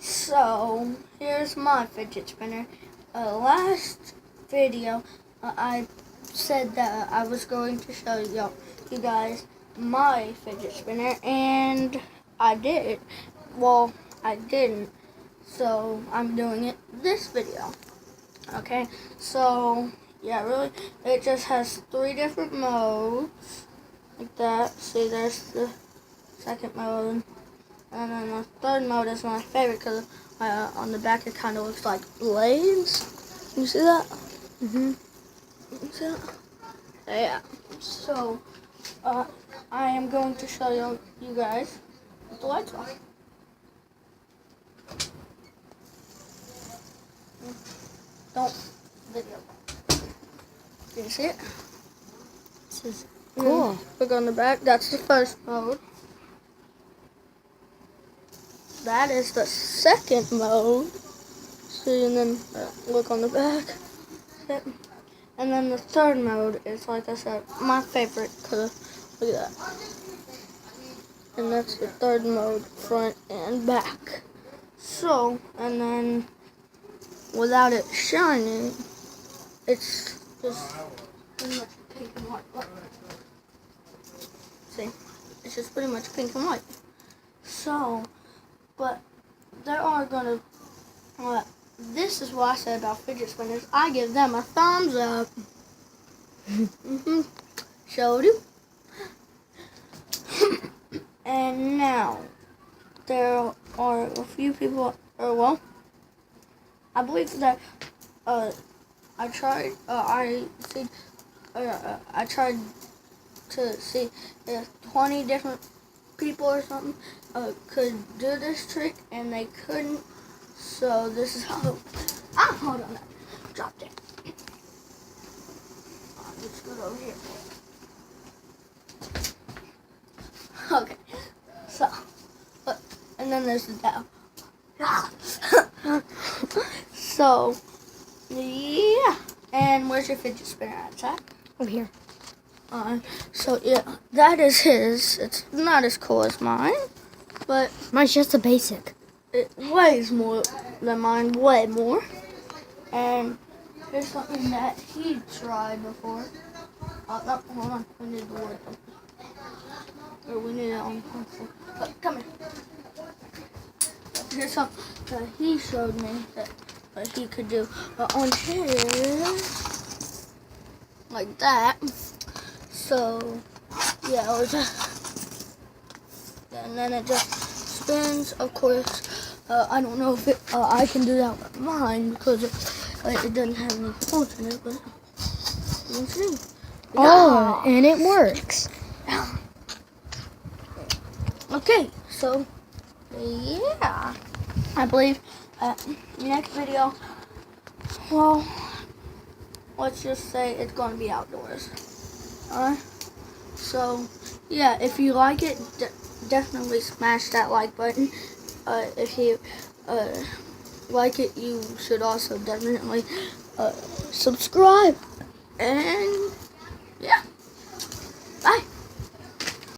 So here's my fidget spinner. Last video, I said that I was going to show you guys my fidget spinner, and I did. Well, I didn't. So I'm doing it this video. Okay. So yeah, really, it just has 3 different modes, like that. See, there's the second mode. And then the third mode is my favorite because on the back it kind of looks like blades. Can you see that? Mhm. You see that? Yeah. So I am going to show you guys with the lights off. Don't video. Can you see it? This is cool. Look on the back. That's the first mode. That is the second mode. See, and then look on the back. And then the third mode is, like I said, my favorite, because look at that. And that's the third mode, front and back. So, and then without it shining, it's just pretty much pink and white. Look. See, it's just pretty much pink and white. So, but there are gonna, this is what I said about fidget spinners. I give them a thumbs up. Showed you. And now, there are a few people, well, I believe that, I tried to see if 20 different people or something could do this trick, and they couldn't. So this is how. Hold on, I dropped it. I'll just go over here. Okay, so, and then there's the down. So, yeah. And where's your fidget spinner at, Zach? Over here. So yeah, that is his. It's not as cool as mine, but Mine's just a basic. it weighs more than mine, way more. And here's something that he tried before. No, hold on, we need the wood. Or we need it on pencil. But come here. Here's something that he showed me that he could do on his, like that. So, yeah, and then it just spins. Of course, I don't know if I can do that with mine because it doesn't have any holes in it, but we'll see. Oh, and it works. Okay, so, yeah. I believe next video, well, let's just say it's going to be outdoors. So, yeah, if you like it, definitely smash that like button. If you like it, you should also definitely subscribe. And